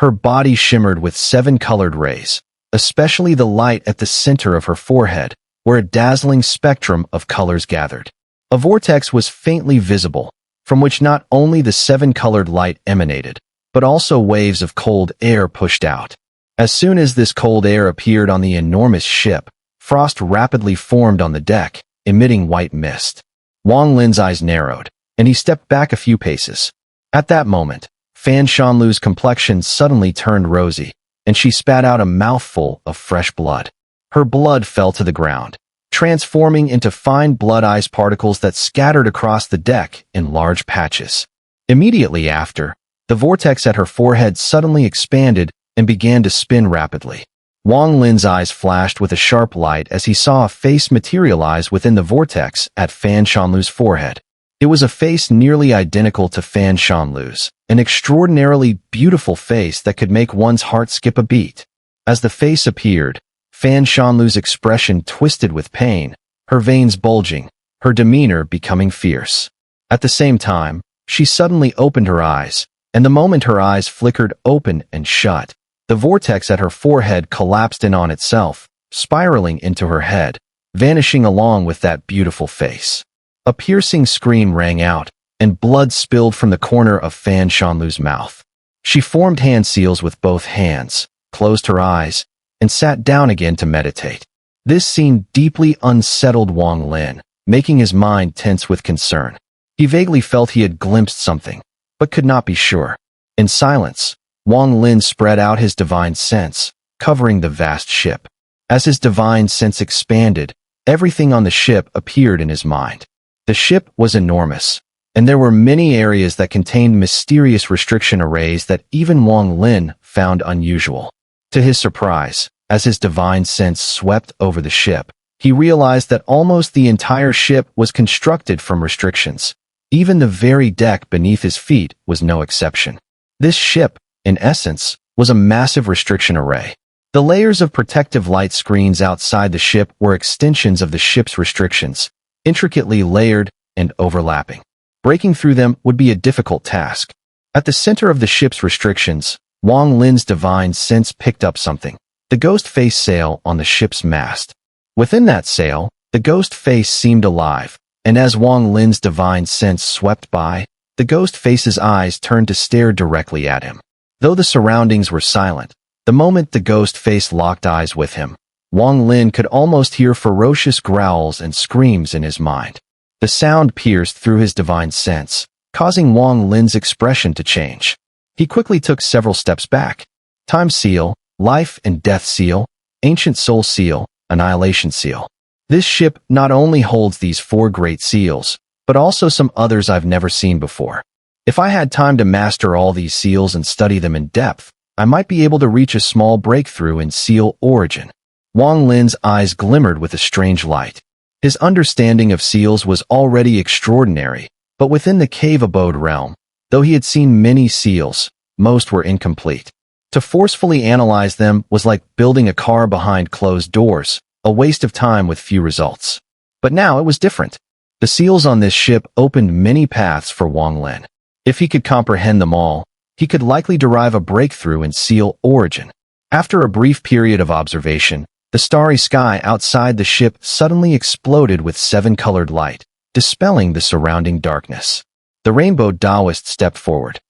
Her body shimmered with 7 colored rays, especially the light at the center of her forehead, where a dazzling spectrum of colors gathered. A vortex was faintly visible, from which not only the 7-colored light emanated, but also waves of cold air pushed out. As soon as this cold air appeared on the enormous ship, frost rapidly formed on the deck, emitting white mist. Wang Lin's eyes narrowed, and he stepped back a few paces. At that moment, Fan Shanlu's complexion suddenly turned rosy, and she spat out a mouthful of fresh blood. Her blood fell to the ground, transforming into fine blood ice particles that scattered across the deck in large patches. Immediately after, the vortex at her forehead suddenly expanded and began to spin rapidly. Wang Lin's eyes flashed with a sharp light as he saw a face materialize within the vortex at Fan Shanlu's forehead. It was a face nearly identical to Fan Shanlu's, an extraordinarily beautiful face that could make one's heart skip a beat. As the face appeared, Fan Shanlu's expression twisted with pain, her veins bulging, her demeanor becoming fierce. At the same time, she suddenly opened her eyes, and the moment her eyes flickered open and shut, the vortex at her forehead collapsed in on itself, spiraling into her head, vanishing along with that beautiful face. A piercing scream rang out, and blood spilled from the corner of Fan Shanlu's mouth. She formed hand seals with both hands, closed her eyes, and sat down again to meditate. This scene deeply unsettled Wang Lin, making his mind tense with concern. He vaguely felt he had glimpsed something, but could not be sure. In silence, Wang Lin spread out his divine sense, covering the vast ship. As his divine sense expanded, everything on the ship appeared in his mind. The ship was enormous, and there were many areas that contained mysterious restriction arrays that even Wang Lin found unusual. To his surprise, as his divine sense swept over the ship, he realized that almost the entire ship was constructed from restrictions. Even the very deck beneath his feet was no exception. This ship, in essence, was a massive restriction array. The layers of protective light screens outside the ship were extensions of the ship's restrictions, intricately layered and overlapping. Breaking through them would be a difficult task. At the center of the ship's restrictions, Wang Lin's divine sense picked up something: the ghost face sail on the ship's mast. Within that sail, the ghost face seemed alive, and as Wang Lin's divine sense swept by, the ghost face's eyes turned to stare directly at him. Though the surroundings were silent, the moment the ghost face locked eyes with him, Wang Lin could almost hear ferocious growls and screams in his mind. The sound pierced through his divine sense, causing Wang Lin's expression to change. He quickly took several steps back. Time seal, life and death seal, ancient soul seal, annihilation seal. This ship not only holds these 4 great seals, but also some others I've never seen before. If I had time to master all these seals and study them in depth, I might be able to reach a small breakthrough in seal origin. Wang Lin's eyes glimmered with a strange light. His understanding of seals was already extraordinary, but within the cave abode realm, though he had seen many seals, most were incomplete. To forcefully analyze them was like building a car behind closed doors, a waste of time with few results. But now it was different. The seals on this ship opened many paths for Wang Lin. If he could comprehend them all, he could likely derive a breakthrough in seal origin. After a brief period of observation, the starry sky outside the ship suddenly exploded with 7-colored light, dispelling the surrounding darkness. The Rainbow Daoist stepped forward.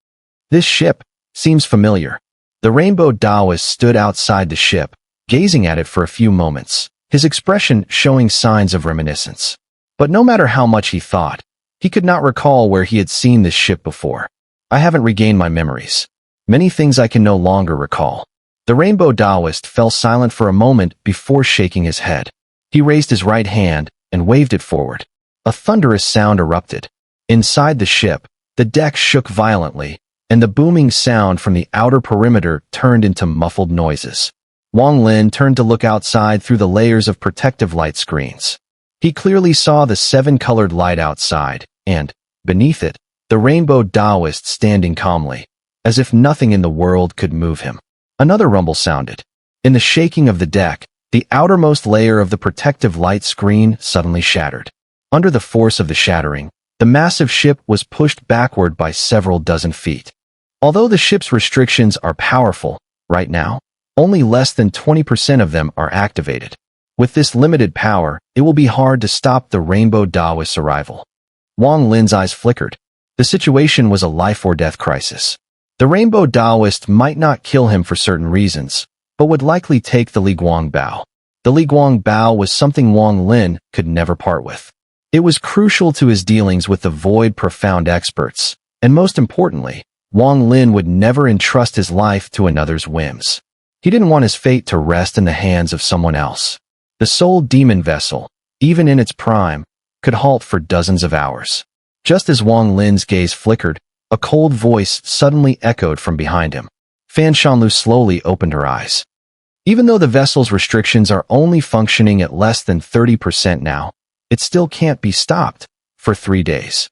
This ship seems familiar. The Rainbow Daoist stood outside the ship, gazing at it for a few moments, his expression showing signs of reminiscence. But no matter how much he thought, he could not recall where he had seen this ship before. I haven't regained my memories. Many things I can no longer recall. The Rainbow Daoist fell silent for a moment before shaking his head. He raised his right hand and waved it forward. A thunderous sound erupted. Inside the ship, the deck shook violently, and the booming sound from the outer perimeter turned into muffled noises. Wang Lin turned to look outside through the layers of protective light screens. He clearly saw the 7-colored light outside, and, beneath it, the Rainbow Daoist standing calmly, as if nothing in the world could move him. Another rumble sounded. In the shaking of the deck, the outermost layer of the protective light screen suddenly shattered. Under the force of the shattering, the massive ship was pushed backward by several dozen feet. Although the ship's restrictions are powerful, right now, only less than 20% of them are activated. With this limited power, it will be hard to stop the Rainbow Daoist's arrival. Wang Lin's eyes flickered. The situation was a life-or-death crisis. The Rainbow Daoist might not kill him for certain reasons, but would likely take the Li Guang Bao. The Li Guang Bao was something Wang Lin could never part with. It was crucial to his dealings with the Void Profound experts, and most importantly, Wang Lin would never entrust his life to another's whims. He didn't want his fate to rest in the hands of someone else. The Soul Demon Vessel, even in its prime, could halt for dozens of hours. Just as Wang Lin's gaze flickered, a cold voice suddenly echoed from behind him. Fan Shanlu slowly opened her eyes. Even though the vessel's restrictions are only functioning at less than 30% now, it still can't be stopped for 3 days.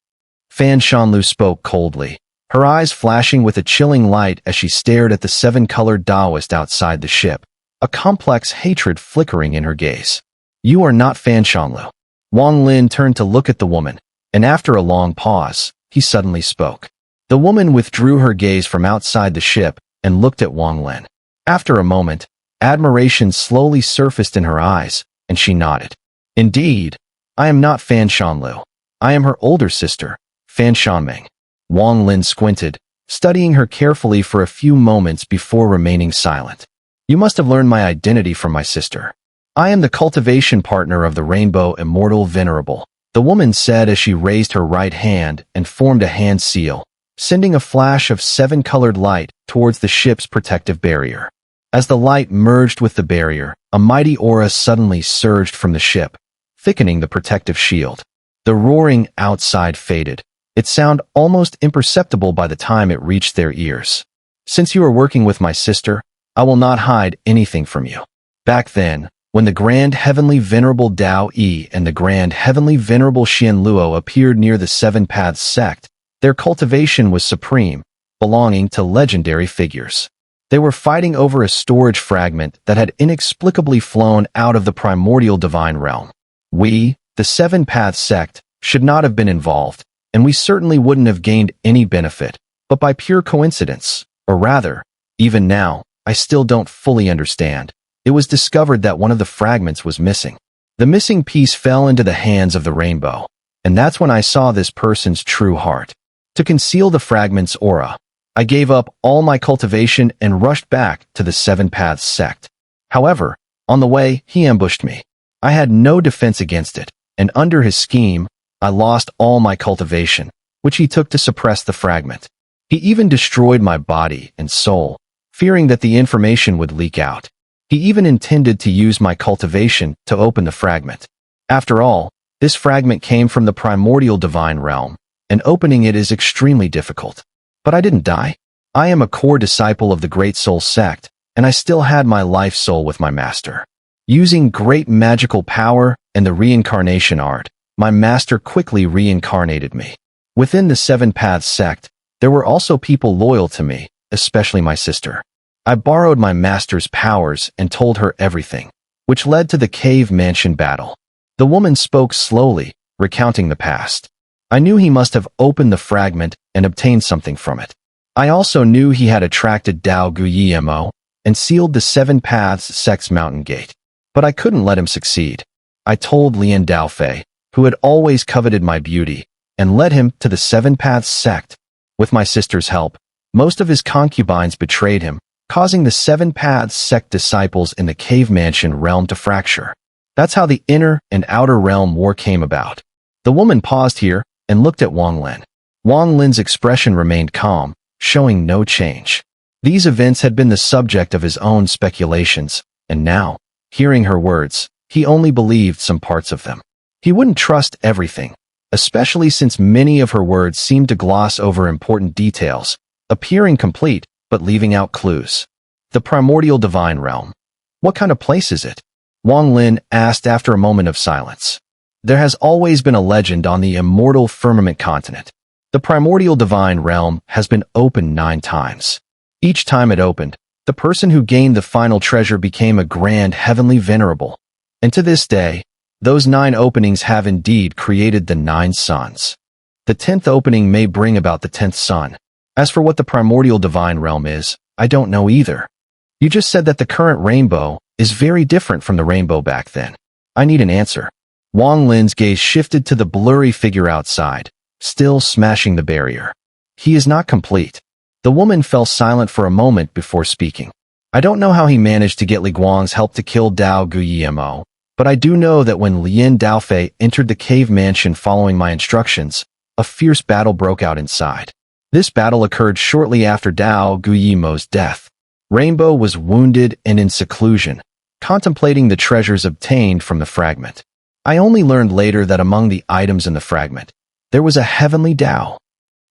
Fan Shanlu spoke coldly, her eyes flashing with a chilling light as she stared at the 7-colored Daoist outside the ship, a complex hatred flickering in her gaze. You are not Fan Shanlu. Wang Lin turned to look at the woman, and after a long pause, he suddenly spoke. The woman withdrew her gaze from outside the ship and looked at Wang Lin. After a moment, admiration slowly surfaced in her eyes, and she nodded. Indeed, I am not Fan Shanlu. I am her older sister, Fan Shanming. Wang Lin squinted, studying her carefully for a few moments before remaining silent. You must have learned my identity from my sister. I am the cultivation partner of the Rainbow Immortal Venerable, the woman said as she raised her right hand and formed a hand seal, sending a flash of 7-colored light towards the ship's protective barrier. As the light merged with the barrier, a mighty aura suddenly surged from the ship, thickening the protective shield. The roaring outside faded, its sound almost imperceptible by the time it reached their ears. Since you are working with my sister, I will not hide anything from you. Back then, when the Grand Heavenly Venerable Dao Yi and the Grand Heavenly Venerable Xian Luo appeared near the Seven Paths sect, their cultivation was supreme, belonging to legendary figures. They were fighting over a storage fragment that had inexplicably flown out of the primordial divine realm. We, the Seven Paths sect, should not have been involved, and we certainly wouldn't have gained any benefit, but by pure coincidence, or rather, even now, I still don't fully understand. It was discovered that one of the fragments was missing. The missing piece fell into the hands of the rainbow, and that's when I saw this person's true heart. To conceal the fragment's aura, I gave up all my cultivation and rushed back to the Seven Paths sect. However, on the way, he ambushed me. I had no defense against it, and under his scheme, I lost all my cultivation, which he took to suppress the fragment. He even destroyed my body and soul, fearing that the information would leak out. He even intended to use my cultivation to open the fragment. After all, this fragment came from the primordial divine realm, and opening it is extremely difficult. But I didn't die. I am a core disciple of the Great Soul sect, and I still had my life soul with my master. Using great magical power and the reincarnation art, my master quickly reincarnated me. Within the Seven Paths sect, there were also people loyal to me, especially my sister. I borrowed my master's powers and told her everything, which led to the cave mansion battle. The woman spoke slowly, recounting the past. I knew he must have opened the fragment and obtained something from it. I also knew he had attracted Dao Guiyimo and sealed the Seven Paths sect's mountain gate. But I couldn't let him succeed. I told Lian Daofei, who had always coveted my beauty, and led him to the Seven Paths sect. With my sister's help, most of his concubines betrayed him, causing the Seven Paths sect disciples in the cave mansion realm to fracture. That's how the inner and outer realm war came about. The woman paused here and looked at Wang Lin. Wang Lin's expression remained calm, showing no change. These events had been the subject of his own speculations, and now, hearing her words, he only believed some parts of them. He wouldn't trust everything, especially since many of her words seemed to gloss over important details, appearing complete but leaving out clues. The primordial divine realm. What kind of place is it? Wang Lin asked after a moment of silence. There has always been a legend on the immortal firmament continent. The primordial divine realm has been opened 9 times. Each time it opened, the person who gained the final treasure became a grand heavenly venerable. And to this day, those 9 openings have indeed created the 9 suns. The 10th opening may bring about the 10th sun. As for what the primordial divine realm is, I don't know either. You just said that the current rainbow is very different from the rainbow back then. I need an answer. Wang Lin's gaze shifted to the blurry figure outside, still smashing the barrier. He is not complete. The woman fell silent for a moment before speaking. I don't know how he managed to get Li Guang's help to kill Dao Guiyimo, but I do know that when Lien Daofei entered the cave mansion following my instructions, a fierce battle broke out inside. This battle occurred shortly after Dao Guiyimo's death. Rainbow was wounded and in seclusion, contemplating the treasures obtained from the fragment. I only learned later that among the items in the fragment, there was a heavenly Dao.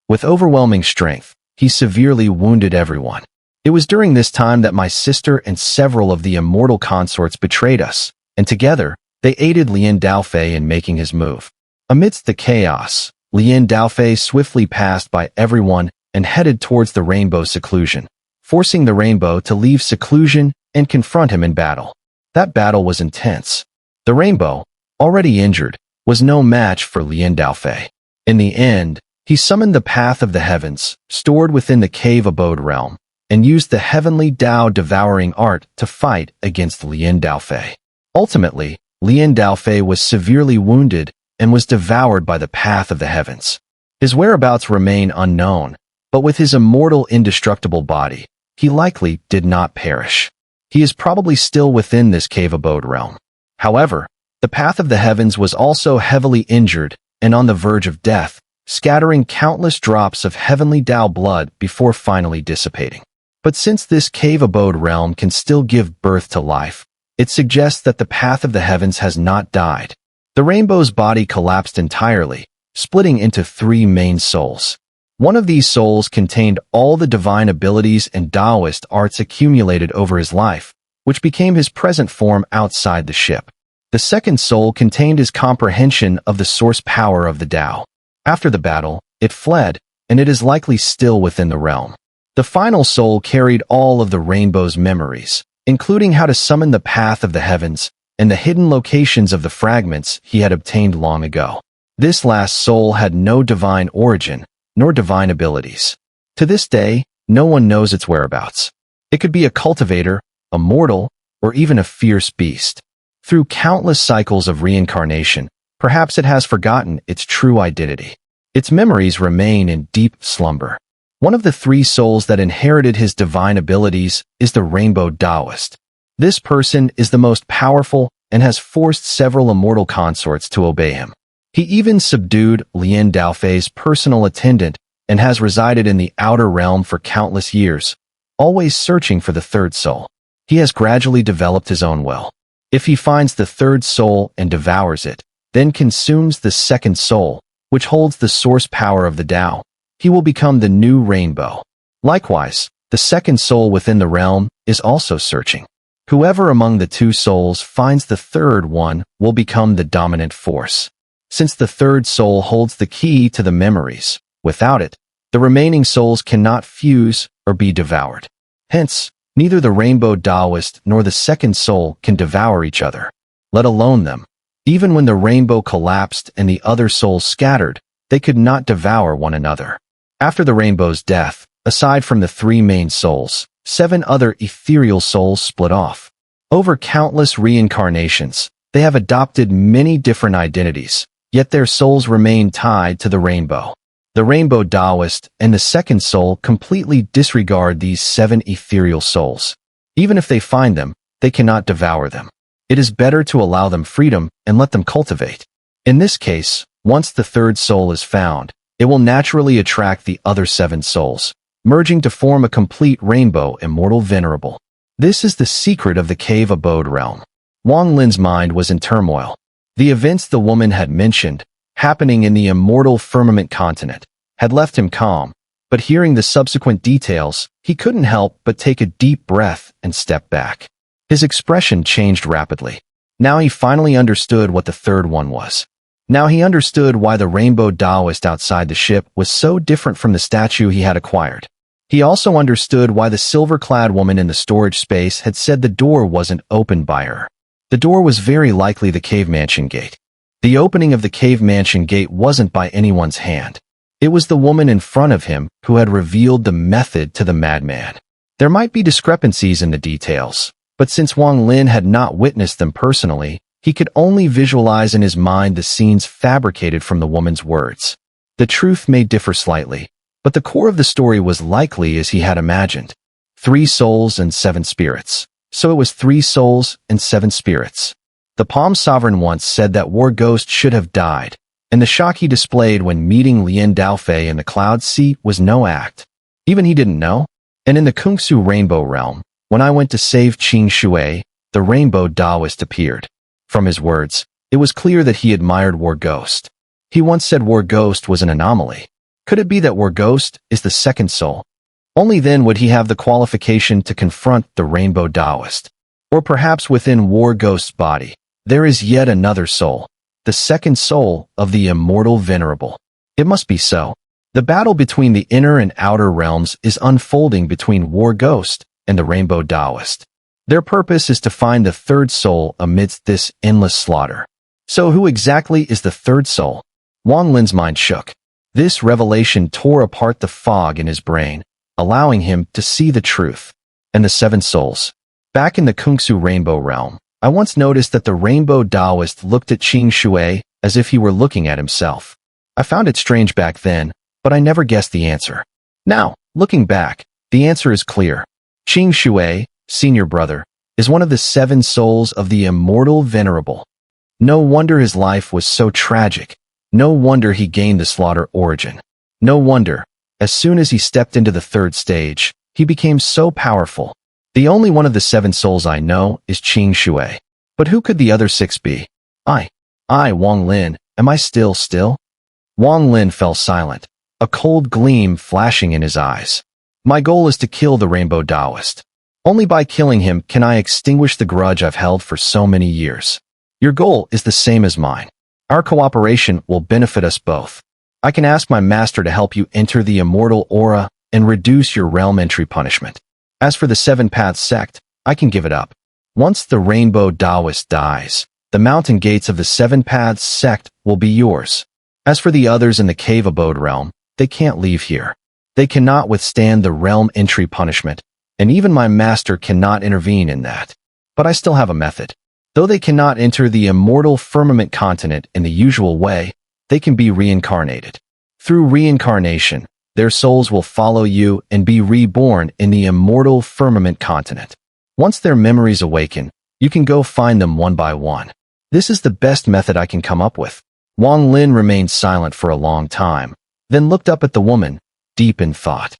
With overwhelming strength, he severely wounded everyone. It was during this time that my sister and several of the immortal consorts betrayed us, and together, they aided Lien Daofei in making his move. Amidst the chaos, Lien Daofei swiftly passed by everyone and headed towards the rainbow seclusion, forcing the rainbow to leave seclusion and confront him in battle. That battle was intense. The rainbow, already injured, was no match for Lien Daofei. In the end, he summoned the path of the heavens, stored within the cave abode realm, and used the heavenly Dao devouring art to fight against Lien Daofei. Ultimately, Lien Daofei was severely wounded and was devoured by the path of the heavens. His whereabouts remain unknown, but with his immortal indestructible body, he likely did not perish. He is probably still within this cave abode realm. However, the path of the heavens was also heavily injured and on the verge of death, scattering countless drops of heavenly Dao blood before finally dissipating. But since this cave abode realm can still give birth to life, it suggests that the path of the heavens has not died. The rainbow's body collapsed entirely, splitting into 3 main souls. One of these souls contained all the divine abilities and Daoist arts accumulated over his life, which became his present form outside the ship. The second soul contained his comprehension of the source power of the Dao. After the battle, it fled, and it is likely still within the realm. The final soul carried all of the rainbow's memories, including how to summon the path of the heavens and the hidden locations of the fragments he had obtained long ago. This last soul had no divine origin, nor divine abilities. To this day, no one knows its whereabouts. It could be a cultivator, a mortal, or even a fierce beast. Through countless cycles of reincarnation, perhaps it has forgotten its true identity. Its memories remain in deep slumber. One of the 3 souls that inherited his divine abilities is the Rainbow Daoist. This person is the most powerful and has forced several immortal consorts to obey him. He even subdued Lien Daofei's personal attendant and has resided in the outer realm for countless years, always searching for the 3rd soul. He has gradually developed his own will. If he finds the 3rd soul and devours it, then consumes the 2nd soul, which holds the source power of the Dao, he will become the new rainbow. Likewise, the 2nd soul within the realm is also searching. Whoever among the 2 souls finds the 3rd one will become the dominant force. Since the 3rd soul holds the key to the memories, without it, the remaining souls cannot fuse or be devoured. Hence, neither the Rainbow Daoist nor the 2nd soul can devour each other, let alone them. Even when the rainbow collapsed and the other souls scattered, they could not devour one another. After the rainbow's death, aside from the 3 main souls, 7 other ethereal souls split off. Over countless reincarnations, they have adopted many different identities, yet their souls remain tied to the rainbow. The Rainbow Daoist and the 2nd soul completely disregard these 7 ethereal souls. Even if they find them, they cannot devour them. It is better to allow them freedom and let them cultivate. In this case, once the 3rd soul is found, it will naturally attract the other 7 souls, merging to form a complete rainbow immortal venerable. This is the secret of the cave abode realm. Wang Lin's mind was in turmoil. The events the woman had mentioned, happening in the immortal firmament continent, had left him calm, but hearing the subsequent details, he couldn't help but take a deep breath and step back. His expression changed rapidly. Now he finally understood what the 3rd one was. Now he understood why the Rainbow Daoist outside the ship was so different from the statue he had acquired. He also understood why the silver-clad woman in the storage space had said the door wasn't opened by her. The door was very likely the cave mansion gate. The opening of the cave mansion gate wasn't by anyone's hand. It was the woman in front of him who had revealed the method to the madman. There might be discrepancies in the details, but since Wang Lin had not witnessed them personally, he could only visualize in his mind the scenes fabricated from the woman's words. The truth may differ slightly, but the core of the story was likely as he had imagined. 3 souls and 7 spirits. So it was 3 souls and 7 spirits. The Palm Sovereign once said that War Ghost should have died, and the shock he displayed when meeting Lien Daofei in the Cloud Sea was no act. Even he didn't know. And in the Kungsu Rainbow Realm, when I went to save Qing Shui, the Rainbow Daoist appeared. From his words, it was clear that he admired War Ghost. He once said War Ghost was an anomaly. Could it be that War Ghost is the second soul? Only then would he have the qualification to confront the Rainbow Daoist. Or perhaps within War Ghost's body, there is yet another soul, the second soul of the immortal venerable. It must be so. The battle between the inner and outer realms is unfolding between War Ghost and the Rainbow Daoist. Their purpose is to find the third soul amidst this endless slaughter. So who exactly is the third soul? Wang Lin's mind shook. This revelation tore apart the fog in his brain, allowing him to see the truth. And the 7 souls. Back in the Kungsu Rainbow Realm, I once noticed that the Rainbow Daoist looked at Qing Shui as if he were looking at himself. I found it strange back then, but I never guessed the answer. Now, looking back, the answer is clear. Qing Shui, senior brother, is one of the 7 souls of the immortal venerable. No wonder his life was so tragic. No wonder he gained the slaughter origin. No wonder, as soon as he stepped into the 3rd stage, he became so powerful. The only one of the 7 souls I know is Qing Shui. But who could the other 6 be? I, Wang Lin, am I still? Wang Lin fell silent, a cold gleam flashing in his eyes. My goal is to kill the Rainbow Daoist. Only by killing him can I extinguish the grudge I've held for so many years. Your goal is the same as mine. Our cooperation will benefit us both. I can ask my master to help you enter the immortal aura and reduce your realm entry punishment. As for the 7 Paths sect, I can give it up. Once the Rainbow Daoist dies, the mountain gates of the 7 Paths sect will be yours. As for the others in the Cave Abode realm, they can't leave here. They cannot withstand the realm entry punishment, and even my master cannot intervene in that. But I still have a method. Though they cannot enter the immortal firmament continent in the usual way, they can be reincarnated. Through reincarnation, their souls will follow you and be reborn in the immortal firmament continent. Once their memories awaken, you can go find them one by one. This is the best method I can come up with. Wang Lin remained silent for a long time, then looked up at the woman, deep in thought.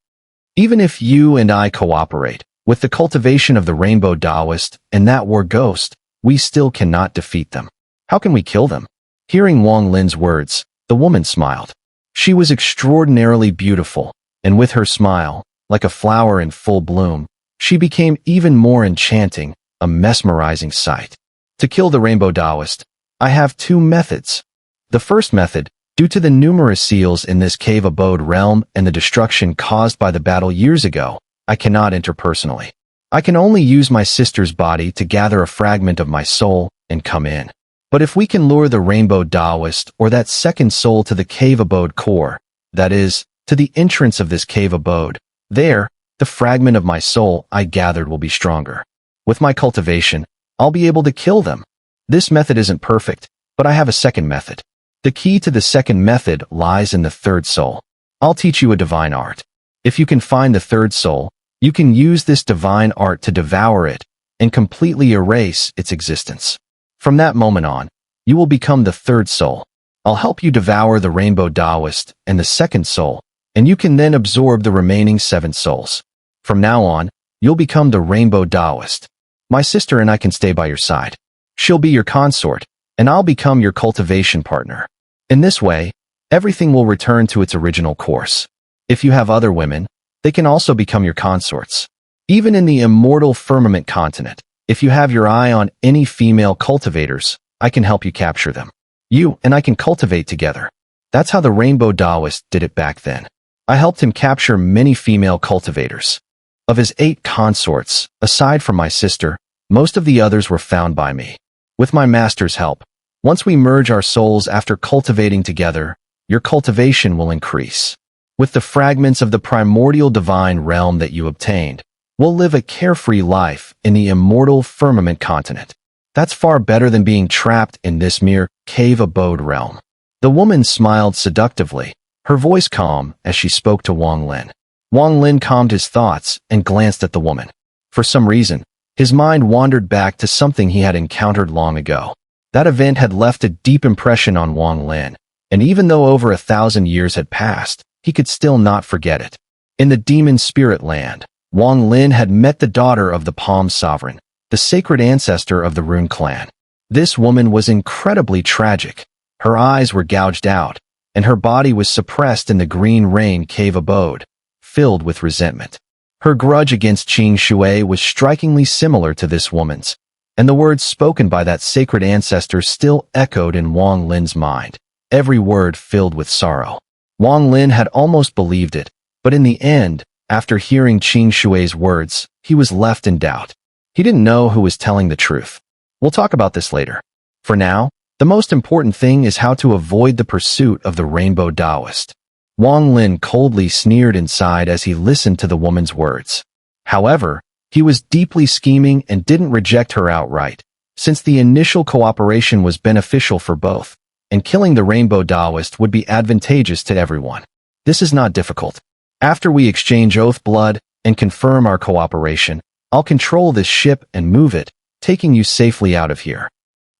Even if you and I cooperate with the cultivation of the Rainbow Daoist and that War Ghost, we still cannot defeat them. How can we kill them? Hearing Wang Lin's words, the woman smiled. She was extraordinarily beautiful, and with her smile, like a flower in full bloom, she became even more enchanting, a mesmerizing sight. To kill the Rainbow Daoist, I have 2 methods. The first method, due to the numerous seals in this cave abode realm and the destruction caused by the battle years ago, I cannot enter personally. I can only use my sister's body to gather a fragment of my soul and come in. But if we can lure the Rainbow Daoist or that second soul to the cave abode core, that is, to the entrance of this cave abode, there, the fragment of my soul I gathered will be stronger. With my cultivation, I'll be able to kill them. This method isn't perfect, but I have a second method. The key to the second method lies in the 3rd soul. I'll teach you a divine art. If you can find the 3rd soul, you can use this divine art to devour it and completely erase its existence. From that moment on, you will become the 3rd soul. I'll help you devour the Rainbow Daoist and the 2nd soul, and you can then absorb the remaining 7 souls. From now on, you'll become the Rainbow Daoist. My sister and I can stay by your side. She'll be your consort, and I'll become your cultivation partner. In this way, everything will return to its original course. If you have other women, they can also become your consorts. Even in the immortal firmament continent, if you have your eye on any female cultivators, I can help you capture them. You and I can cultivate together. That's how the Rainbow Daoist did it back then. I helped him capture many female cultivators. Of his 8 consorts, aside from my sister, most of the others were found by me. With my master's help, once we merge our souls after cultivating together, your cultivation will increase. With the fragments of the primordial divine realm that you obtained, we'll live a carefree life in the immortal firmament continent. That's far better than being trapped in this mere cave abode realm." The woman smiled seductively, her voice calm as she spoke to Wang Lin. Wang Lin calmed his thoughts and glanced at the woman. For some reason, his mind wandered back to something he had encountered long ago. That event had left a deep impression on Wang Lin, and even though over 1,000 years had passed, he could still not forget it. In the demon spirit land, Wang Lin had met the daughter of the Palm Sovereign, the sacred ancestor of the Rune clan. This woman was incredibly tragic. Her eyes were gouged out, and her body was suppressed in the Green Rain cave abode, filled with resentment. Her grudge against Qing Shui was strikingly similar to this woman's, and the words spoken by that sacred ancestor still echoed in Wang Lin's mind, every word filled with sorrow. Wang Lin had almost believed it, but in the end, after hearing Qing Shui's words, he was left in doubt. He didn't know who was telling the truth. We'll talk about this later. For now, the most important thing is how to avoid the pursuit of the rainbow Daoist. Wang Lin coldly sneered inside as he listened to the woman's words. However, he was deeply scheming and didn't reject her outright, since the initial cooperation was beneficial for both, and killing the rainbow Daoist would be advantageous to everyone. This is not difficult. After we exchange oath blood and confirm our cooperation, I'll control this ship and move it, taking you safely out of here.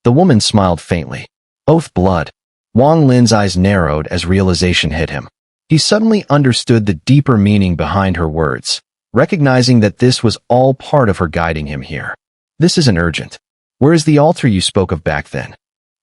The woman smiled faintly. Oath blood. Wang Lin's eyes narrowed as realization hit him. He suddenly understood the deeper meaning behind her words, recognizing that this was all part of her guiding him here. This isn't urgent. Where is the altar you spoke of back then?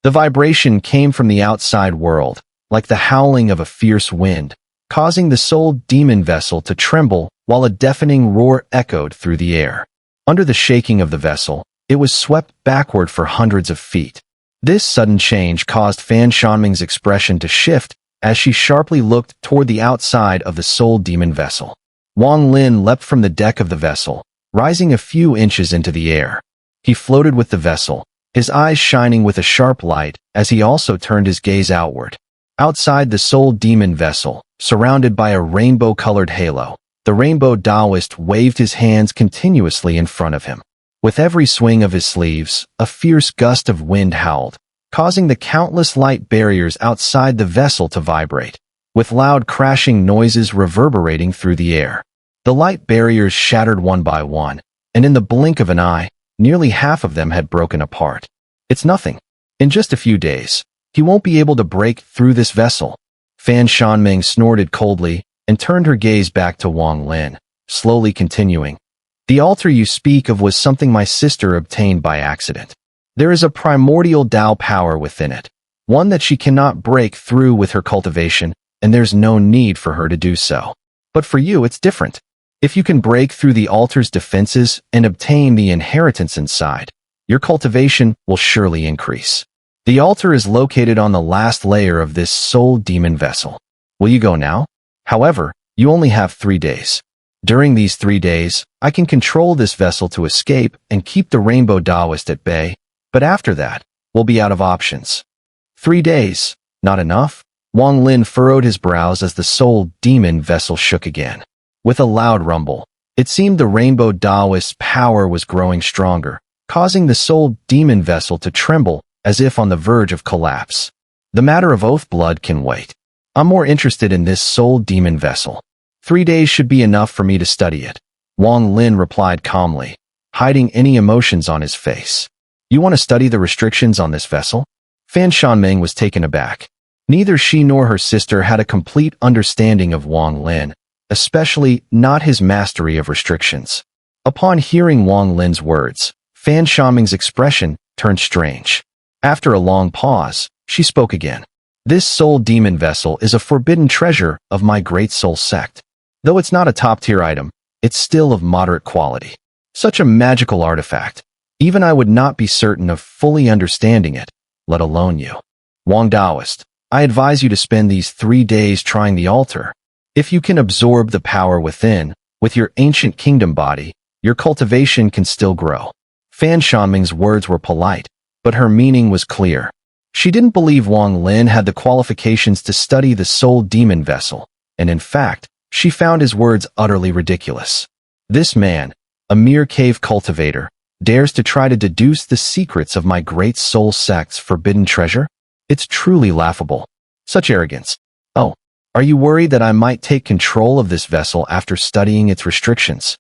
The vibration came from the outside world, like the howling of a fierce wind, causing the soul demon vessel to tremble while a deafening roar echoed through the air. Under the shaking of the vessel, it was swept backward for hundreds of feet. This sudden change caused Fan Shanming's expression to shift as she sharply looked toward the outside of the soul demon vessel. Wang Lin leapt from the deck of the vessel, rising a few inches into the air. He floated with the vessel, his eyes shining with a sharp light as he also turned his gaze outward. Outside the soul demon vessel, surrounded by a rainbow-colored halo, the rainbow Daoist waved his hands continuously in front of him. With every swing of his sleeves, a fierce gust of wind howled, causing the countless light barriers outside the vessel to vibrate, with loud crashing noises reverberating through the air. The light barriers shattered one by one, and in the blink of an eye, nearly half of them had broken apart. It's nothing. In just a few days, he won't be able to break through this vessel. Fan Shanming snorted coldly and turned her gaze back to Wang Lin, slowly continuing. The altar you speak of was something my sister obtained by accident. There is a primordial Dao power within it, one that she cannot break through with her cultivation, and there's no need for her to do so. But for you, it's different. If you can break through the altar's defenses and obtain the inheritance inside, your cultivation will surely increase. The altar is located on the last layer of this soul demon vessel. Will you go now? However, you only have 3 days. During these 3 days, I can control this vessel to escape and keep the rainbow Daoist at bay, but after that, we'll be out of options. 3 days, not enough? Wang Lin furrowed his brows as the soul demon vessel shook again. With a loud rumble, it seemed the rainbow Daoist's power was growing stronger, causing the soul demon vessel to tremble as if on the verge of collapse. The matter of oath blood can wait. I'm more interested in this soul demon vessel. 3 days should be enough for me to study it. Wang Lin replied calmly, hiding any emotions on his face. You want to study the restrictions on this vessel? Fan Shanming was taken aback. Neither she nor her sister had a complete understanding of Wang Lin, especially not his mastery of restrictions. Upon hearing Wang Lin's words, Fan Shanming's expression turned strange. After a long pause, she spoke again. This soul demon vessel is a forbidden treasure of my great soul sect. Though it's not a top-tier item, it's still of moderate quality. Such a magical artifact. Even I would not be certain of fully understanding it, let alone you. Wang Daoist, I advise you to spend these 3 days trying the altar. If you can absorb the power within, with your ancient kingdom body, your cultivation can still grow. Fan Shanming's words were polite, but her meaning was clear. She didn't believe Wang Lin had the qualifications to study the soul demon vessel, and in fact, she found his words utterly ridiculous. This man, a mere cave cultivator, dares to try to deduce the secrets of my great soul sect's forbidden treasure? It's truly laughable. Such arrogance. Oh, are you worried that I might take control of this vessel after studying its restrictions?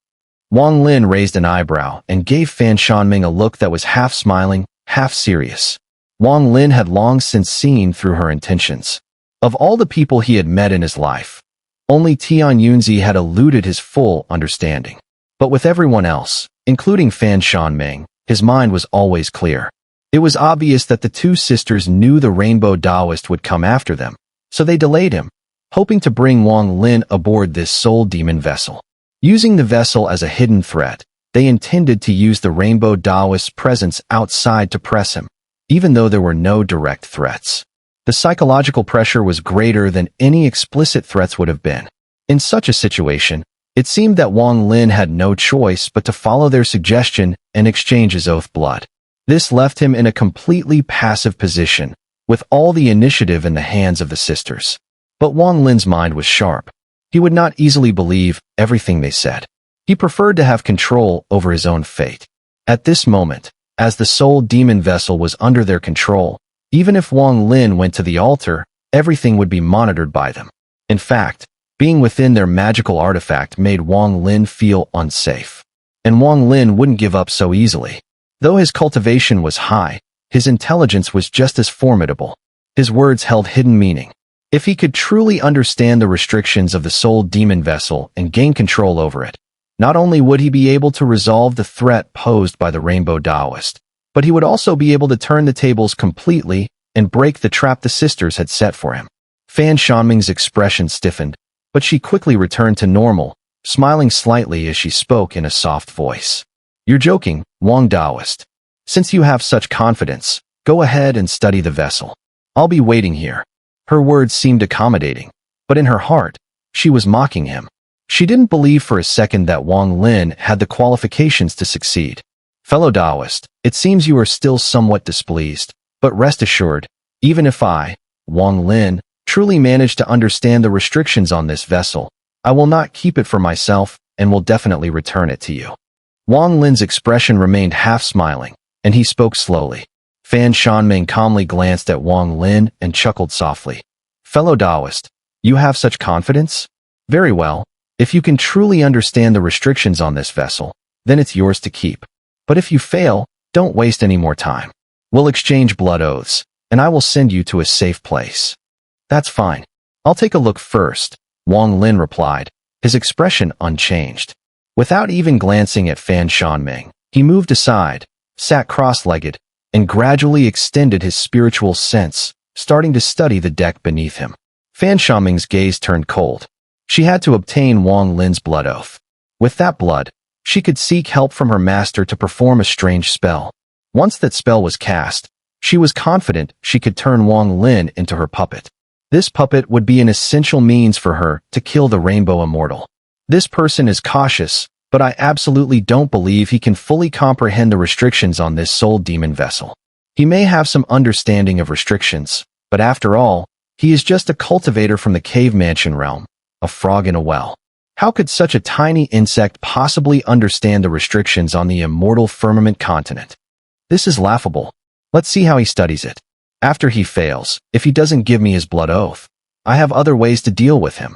Wang Lin raised an eyebrow and gave Fan Shanming a look that was half smiling, half serious. Wang Lin had long since seen through her intentions. Of all the people he had met in his life, only Tian Yunzi had eluded his full understanding. But with everyone else, including Fan Shanming, his mind was always clear. It was obvious that the two sisters knew the Rainbow Daoist would come after them, so they delayed him, hoping to bring Wang Lin aboard this soul demon vessel. Using the vessel as a hidden threat, they intended to use the Rainbow Daoist's presence outside to press him, even though there were no direct threats. The psychological pressure was greater than any explicit threats would have been. In such a situation, it seemed that Wang Lin had no choice but to follow their suggestion and exchange his oath blood. This left him in a completely passive position, with all the initiative in the hands of the sisters. But Wang Lin's mind was sharp. He would not easily believe everything they said. He preferred to have control over his own fate. At this moment, as the soul demon vessel was under their control, even if Wang Lin went to the altar, everything would be monitored by them. In fact, being within their magical artifact made Wang Lin feel unsafe. And Wang Lin wouldn't give up so easily. Though his cultivation was high, his intelligence was just as formidable. His words held hidden meaning. If he could truly understand the restrictions of the soul demon vessel and gain control over it, not only would he be able to resolve the threat posed by the Rainbow Daoist, but he would also be able to turn the tables completely and break the trap the sisters had set for him. Fan Shanming's expression stiffened, but she quickly returned to normal, smiling slightly as she spoke in a soft voice. You're joking, Wang Daoist. Since you have such confidence, go ahead and study the vessel. I'll be waiting here. Her words seemed accommodating, but in her heart, she was mocking him. She didn't believe for a second that Wang Lin had the qualifications to succeed. Fellow Daoist, it seems you are still somewhat displeased, but rest assured, even if I, Wang Lin, truly manage to understand the restrictions on this vessel, I will not keep it for myself and will definitely return it to you. Wang Lin's expression remained half smiling, and he spoke slowly. Fan Shanming calmly glanced at Wang Lin and chuckled softly. Fellow Daoist, you have such confidence? Very well. If you can truly understand the restrictions on this vessel, then it's yours to keep. But if you fail, don't waste any more time. We'll exchange blood oaths, and I will send you to a safe place. That's fine. I'll take a look first, Wang Lin replied, his expression unchanged. Without even glancing at Fan Shanming, he moved aside, sat cross-legged, and gradually extended his spiritual sense, starting to study the deck beneath him. Fan Shanming's gaze turned cold. She had to obtain Wang Lin's blood oath. With that blood, she could seek help from her master to perform a strange spell. Once that spell was cast, she was confident she could turn Wang Lin into her puppet. This puppet would be an essential means for her to kill the Rainbow Immortal. This person is cautious, but I absolutely don't believe he can fully comprehend the restrictions on this soul demon vessel. He may have some understanding of restrictions, but after all, he is just a cultivator from the cave mansion realm, a frog in a well. How could such a tiny insect possibly understand the restrictions on the immortal firmament continent? This is laughable. Let's see how he studies it. After he fails, if he doesn't give me his blood oath, I have other ways to deal with him.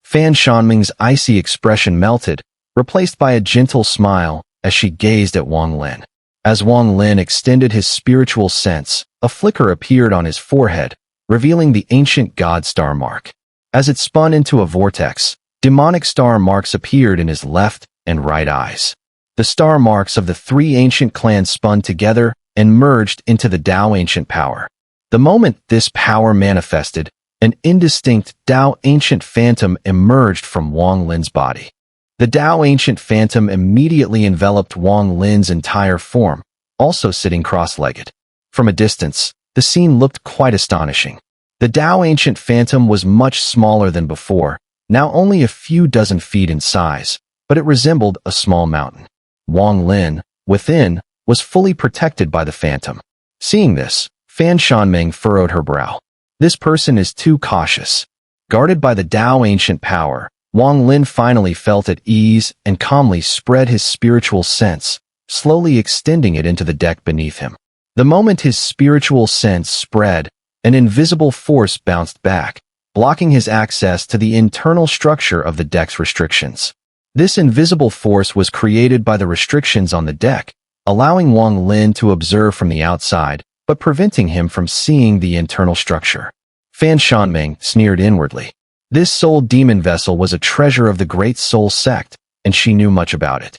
Fan Shanming's icy expression melted, replaced by a gentle smile as she gazed at Wang Lin. As Wang Lin extended his spiritual sense, a flicker appeared on his forehead, revealing the ancient god star mark. As it spun into a vortex, demonic star marks appeared in his left and right eyes. The star marks of the three ancient clans spun together and merged into the Dao ancient power. The moment this power manifested, an indistinct Dao ancient phantom emerged from Wang Lin's body. The Dao ancient phantom immediately enveloped Wang Lin's entire form, also sitting cross-legged. From a distance, the scene looked quite astonishing. The Dao ancient phantom was much smaller than before, now only a few dozen feet in size, but it resembled a small mountain. Wang Lin, within, was fully protected by the phantom. Seeing this, Fan Shanming furrowed her brow. This person is too cautious. Guarded by the Dao ancient power, Wang Lin finally felt at ease and calmly spread his spiritual sense, slowly extending it into the deck beneath him. The moment his spiritual sense spread, an invisible force bounced back, blocking his access to the internal structure of the deck's restrictions. This invisible force was created by the restrictions on the deck, allowing Wang Lin to observe from the outside, but preventing him from seeing the internal structure. Fan Shanming sneered inwardly. This soul demon vessel was a treasure of the Great Soul Sect, and she knew much about it.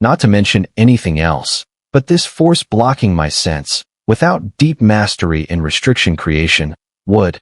Not to mention anything else, but this force blocking my sense, without deep mastery in restriction creation, would.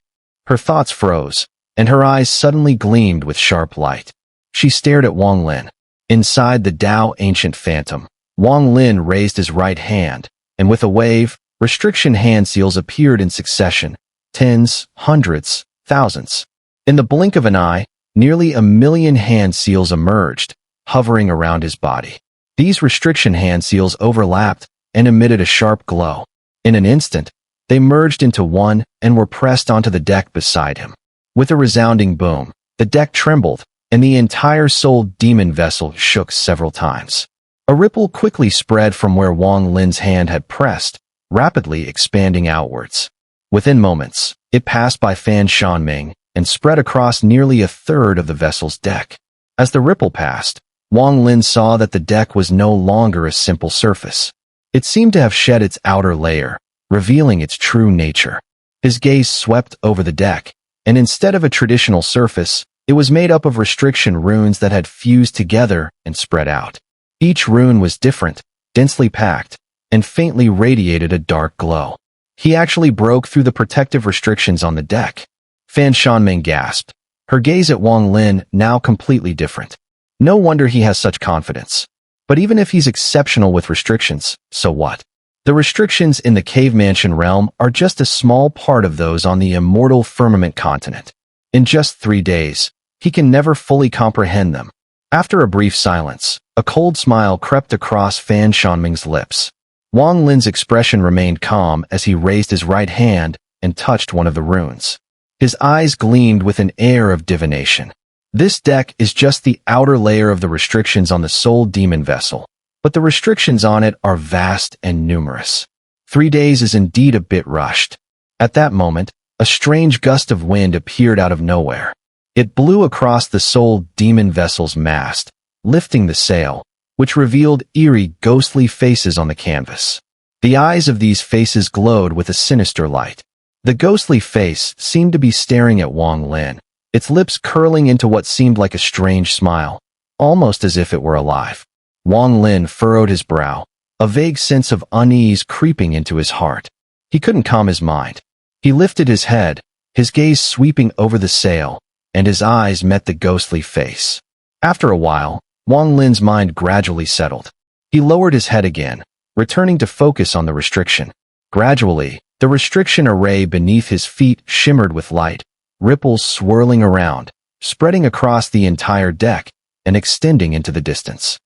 Her thoughts froze, and her eyes suddenly gleamed with sharp light. She stared at Wang Lin. Inside the Dao ancient phantom, Wang Lin raised his right hand, and with a wave, restriction hand seals appeared in succession, tens, hundreds, thousands. In the blink of an eye, nearly 1,000,000 hand seals emerged, hovering around his body. These restriction hand seals overlapped and emitted a sharp glow. In an instant, they merged into one and were pressed onto the deck beside him. With a resounding boom, the deck trembled, and the entire soul demon vessel shook several times. A ripple quickly spread from where Wang Lin's hand had pressed, rapidly expanding outwards. Within moments, it passed by Fan Shanming and spread across nearly a third of the vessel's deck. As the ripple passed, Wang Lin saw that the deck was no longer a simple surface. It seemed to have shed its outer layer, revealing its true nature. His gaze swept over the deck, and instead of a traditional surface, it was made up of restriction runes that had fused together and spread out. Each rune was different, densely packed, and faintly radiated a dark glow. He actually broke through the protective restrictions on the deck. Fan Shanming gasped, her gaze at Wang Lin now completely different. No wonder he has such confidence. But even if he's exceptional with restrictions, so what? The restrictions in the Cave Mansion realm are just a small part of those on the immortal firmament continent. In just 3 days, he can never fully comprehend them. After a brief silence, a cold smile crept across Fan Shanming's lips. Wang Lin's expression remained calm as he raised his right hand and touched one of the runes. His eyes gleamed with an air of divination. This deck is just the outer layer of the restrictions on the soul demon vessel, but the restrictions on it are vast and numerous. 3 days is indeed a bit rushed. At that moment, a strange gust of wind appeared out of nowhere. It blew across the soul demon vessel's mast, lifting the sail, which revealed eerie, ghostly faces on the canvas. The eyes of these faces glowed with a sinister light. The ghostly face seemed to be staring at Wang Lin, its lips curling into what seemed like a strange smile, almost as if it were alive. Wang Lin furrowed his brow, a vague sense of unease creeping into his heart. He couldn't calm his mind. He lifted his head, his gaze sweeping over the sail, and his eyes met the ghostly face. After a while, Wang Lin's mind gradually settled. He lowered his head again, returning to focus on the restriction. Gradually, the restriction array beneath his feet shimmered with light, ripples swirling around, spreading across the entire deck, and extending into the distance.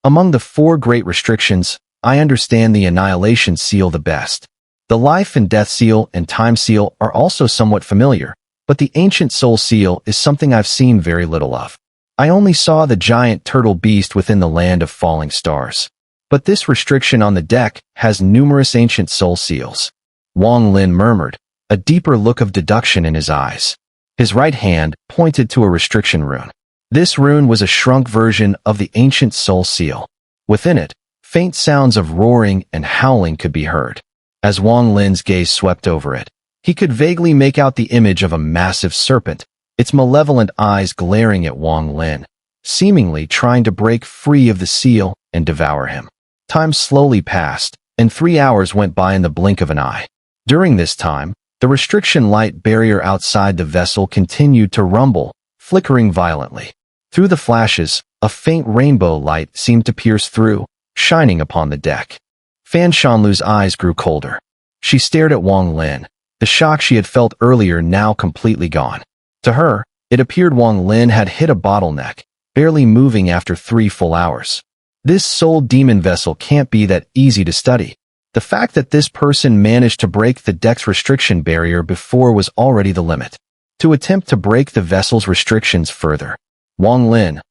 Among the 4 great restrictions, I understand the Annihilation Seal the best. The Life and Death Seal and Time Seal are also somewhat familiar, but the Ancient Soul Seal is something I've seen very little of. I only saw the giant turtle beast within the land of falling stars. But this restriction on the deck has numerous Ancient Soul Seals. Wang Lin murmured, a deeper look of deduction in his eyes. His right hand pointed to a restriction rune. This rune was a shrunk version of the Ancient Soul Seal. Within it, faint sounds of roaring and howling could be heard. As Wang Lin's gaze swept over it, he could vaguely make out the image of a massive serpent, its malevolent eyes glaring at Wang Lin, seemingly trying to break free of the seal and devour him. Time slowly passed, and 3 hours went by in the blink of an eye. During this time, the restriction light barrier outside the vessel continued to rumble, flickering violently. Through the flashes, a faint rainbow light seemed to pierce through, shining upon the deck. Fan Shanlu's eyes grew colder. She stared at Wang Lin, the shock she had felt earlier now completely gone. To her, it appeared Wang Lin had hit a bottleneck, barely moving after 3 full hours. This soul demon vessel can't be that easy to study. The fact that this person managed to break the deck's restriction barrier before was already the limit. To attempt to break the vessel's restrictions further. Wang Lin,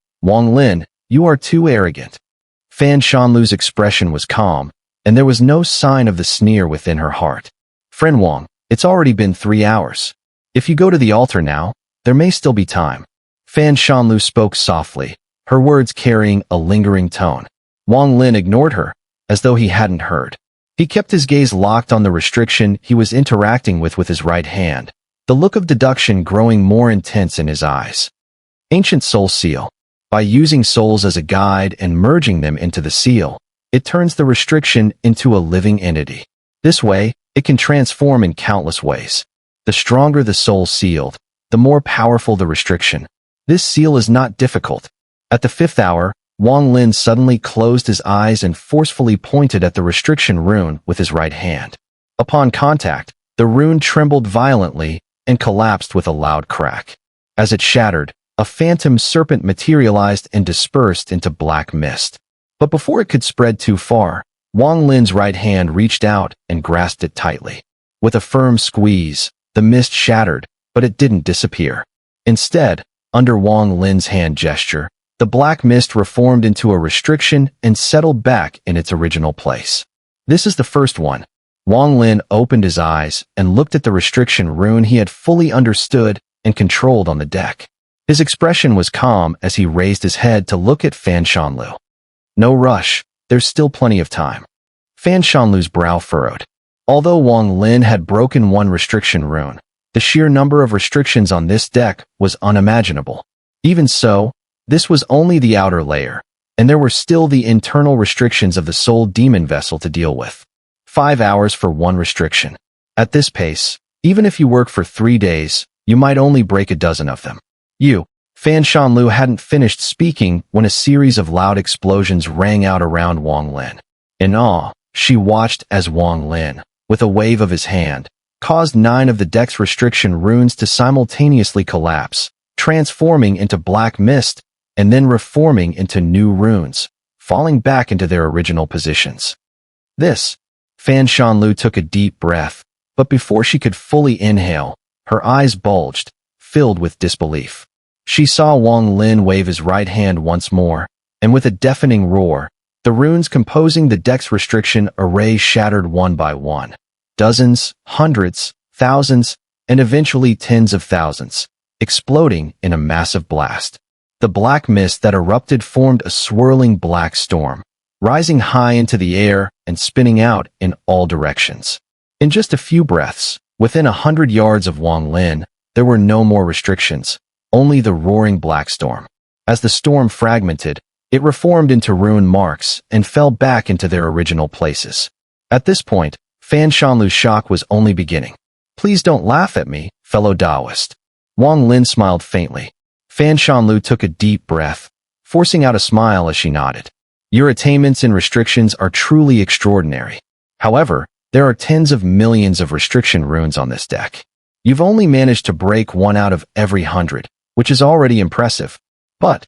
you are too arrogant. Fan Shanlu's expression was calm, and there was no sign of the sneer within her heart. Friend Wang, it's already been 3 hours. If you go to the altar now, there may still be time. Fan Shanlu spoke softly, her words carrying a lingering tone. Wang Lin ignored her, as though he hadn't heard. He kept his gaze locked on the restriction he was interacting with his right hand, the look of deduction growing more intense in his eyes. Ancient Soul Seal. By using souls as a guide and merging them into the seal, it turns the restriction into a living entity. This way, it can transform in countless ways. The stronger the soul sealed, the more powerful the restriction. This seal is not difficult. At the 5th hour, Wang Lin suddenly closed his eyes and forcefully pointed at the restriction rune with his right hand. Upon contact, the rune trembled violently and collapsed with a loud crack. As it shattered, a phantom serpent materialized and dispersed into black mist. But before it could spread too far, Wang Lin's right hand reached out and grasped it tightly. With a firm squeeze, the mist shattered, but it didn't disappear. Instead, under Wang Lin's hand gesture, the black mist reformed into a restriction and settled back in its original place. This is the first one. Wang Lin opened his eyes and looked at the restriction rune he had fully understood and controlled on the deck. His expression was calm as he raised his head to look at Fan Shanlu. No rush, there's still plenty of time. Fan Shanlu's brow furrowed. Although Wang Lin had broken one restriction rune, the sheer number of restrictions on this deck was unimaginable. Even so, this was only the outer layer, and there were still the internal restrictions of the soul demon vessel to deal with. 5 hours for one restriction. At this pace, even if you work for 3 days, you might only break a dozen of them. Fan Shanlu hadn't finished speaking when a series of loud explosions rang out around Wang Lin. In awe, she watched as Wang Lin, with a wave of his hand, caused 9 of the deck's restriction runes to simultaneously collapse, transforming into black mist, and then reforming into new runes, falling back into their original positions. Fan Shanlu took a deep breath, but before she could fully inhale, her eyes bulged, filled with disbelief. She saw Wang Lin wave his right hand once more, and with a deafening roar, the runes composing the deck's restriction array shattered one by one. Dozens, hundreds, thousands, and eventually tens of thousands, exploding in a massive blast. The black mist that erupted formed a swirling black storm, rising high into the air and spinning out in all directions. In just a few breaths, within 100 yards of Wang Lin, there were no more restrictions, only the roaring black storm. As the storm fragmented, it reformed into rune marks and fell back into their original places. At this point, Fan Shanlu's shock was only beginning. Please don't laugh at me, fellow Daoist. Wang Lin smiled faintly. Fan Shanlu took a deep breath, forcing out a smile as she nodded. Your attainments and restrictions are truly extraordinary. However, there are tens of millions of restriction runes on this deck. You've only managed to break 1 out of every 100, which is already impressive. But,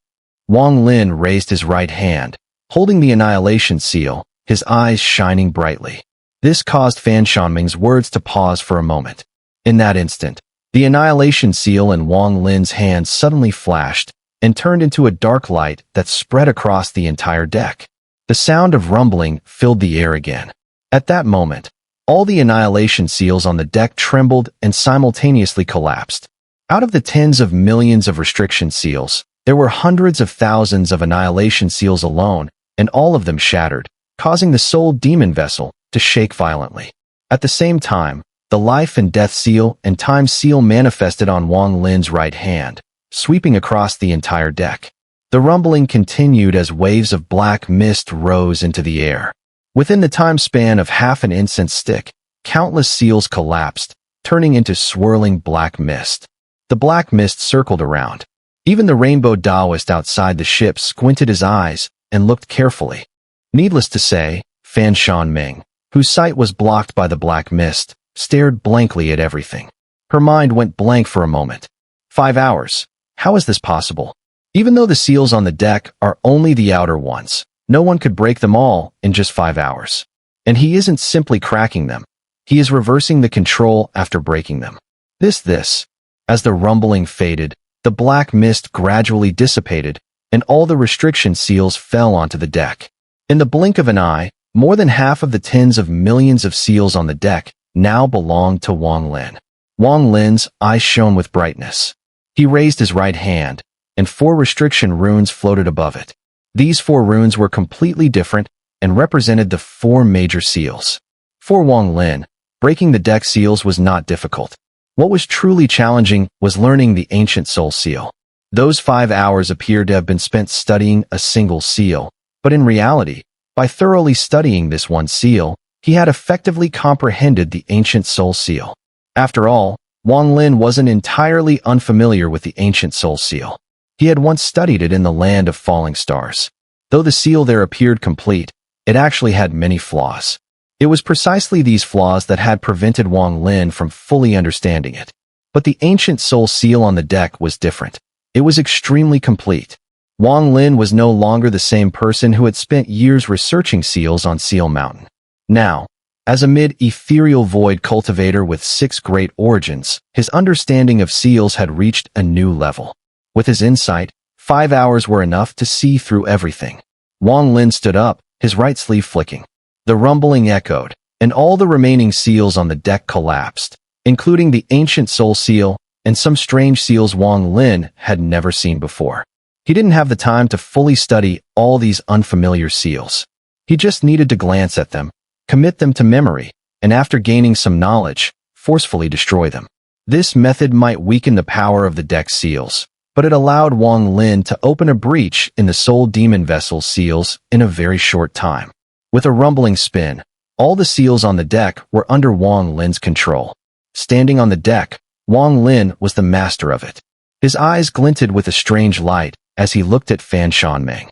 Wang Lin raised his right hand, holding the annihilation seal, his eyes shining brightly. This caused Fan Shanming's words to pause for a moment. In that instant, the annihilation seal in Wang Lin's hand suddenly flashed and turned into a dark light that spread across the entire deck. The sound of rumbling filled the air again. At that moment, all the annihilation seals on the deck trembled and simultaneously collapsed. Out of the tens of millions of restriction seals, there were hundreds of thousands of annihilation seals alone, and all of them shattered, causing the soul demon vessel to shake violently. At the same time, the life and death seal and time seal manifested on Wang Lin's right hand, sweeping across the entire deck. The rumbling continued as waves of black mist rose into the air. Within the time span of half an incense stick, countless seals collapsed, turning into swirling black mist. The black mist circled around. Even the rainbow Daoist outside the ship squinted his eyes and looked carefully. Needless to say, Fan Shanming, whose sight was blocked by the black mist, stared blankly at everything. Her mind went blank for a moment. 5 hours. How is this possible? Even though the seals on the deck are only the outer ones, no one could break them all in just 5 hours. And he isn't simply cracking them. He is reversing the control after breaking them. This. As the rumbling faded, the black mist gradually dissipated, and all the restriction seals fell onto the deck. In the blink of an eye, more than half of the tens of millions of seals on the deck now belonged to Wang Lin. Wang Lin's eyes shone with brightness. He raised his right hand, and 4 restriction runes floated above it. These 4 runes were completely different and represented the 4 major seals. For Wang Lin, breaking the deck seals was not difficult. What was truly challenging was learning the ancient soul seal. Those 5 hours appeared to have been spent studying a single seal, but in reality, by thoroughly studying this one seal, he had effectively comprehended the ancient soul seal. After all, Wang Lin wasn't entirely unfamiliar with the ancient soul seal. He had once studied it in the land of falling stars. Though the seal there appeared complete, it actually had many flaws. It was precisely these flaws that had prevented Wang Lin from fully understanding it. But the ancient soul seal on the deck was different. It was extremely complete. Wang Lin was no longer the same person who had spent years researching seals on Seal Mountain. Now, as a mid-ethereal void cultivator with 6 great origins, his understanding of seals had reached a new level. With his insight, 5 hours were enough to see through everything. Wang Lin stood up, his right sleeve flicking. The rumbling echoed, and all the remaining seals on the deck collapsed, including the ancient soul seal and some strange seals Wang Lin had never seen before. He didn't have the time to fully study all these unfamiliar seals. He just needed to glance at them, commit them to memory, and after gaining some knowledge, forcefully destroy them. This method might weaken the power of the deck seals, but it allowed Wang Lin to open a breach in the soul demon vessel seals in a very short time. With a rumbling spin, all the seals on the deck were under Wang Lin's control. Standing on the deck, Wang Lin was the master of it. His eyes glinted with a strange light as he looked at Fan Shanmeng.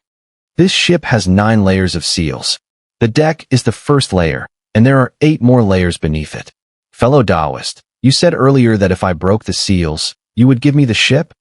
This ship has 9 layers of seals. The deck is the first layer, and there are 8 more layers beneath it. Fellow Daoist, you said earlier that if I broke the seals, you would give me the ship?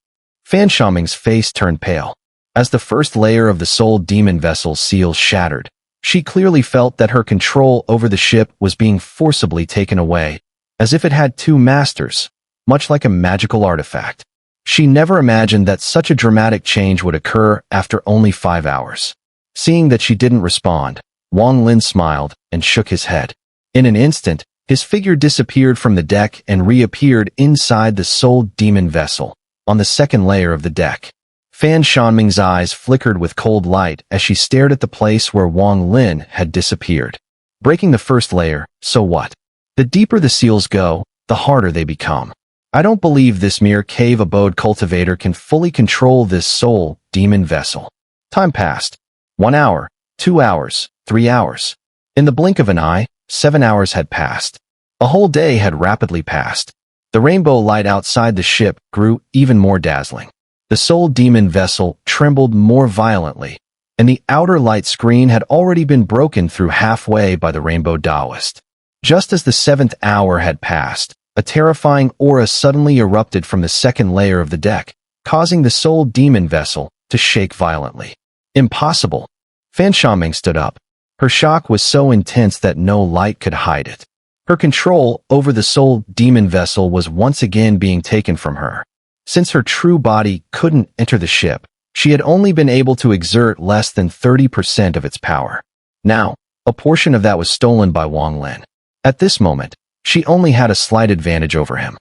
Fan Shanmeng's face turned pale. As the first layer of the soul demon vessel seals shattered, she clearly felt that her control over the ship was being forcibly taken away, as if it had 2 masters, much like a magical artifact. She never imagined that such a dramatic change would occur after only 5 hours. Seeing that she didn't respond, Wang Lin smiled and shook his head. In an instant, his figure disappeared from the deck and reappeared inside the soul demon vessel, on the second layer of the deck. Fan Shanming's eyes flickered with cold light as she stared at the place where Wang Lin had disappeared. Breaking the first layer, so what? The deeper the seals go, the harder they become. I don't believe this mere cave abode cultivator can fully control this soul demon vessel. Time passed. 1 hour, 2 hours, 3 hours. In the blink of an eye, 7 hours had passed. A whole day had rapidly passed. The rainbow light outside the ship grew even more dazzling. The soul demon vessel trembled more violently, and the outer light screen had already been broken through halfway by the rainbow Daoist. Just as the 7th hour had passed, a terrifying aura suddenly erupted from the second layer of the deck, causing the soul demon vessel to shake violently. Impossible! Fan Shanming stood up. Her shock was so intense that no light could hide it. Her control over the soul demon vessel was once again being taken from her. Since her true body couldn't enter the ship, she had only been able to exert less than 30% of its power. Now, a portion of that was stolen by Wang Lin. At this moment, she only had a slight advantage over him.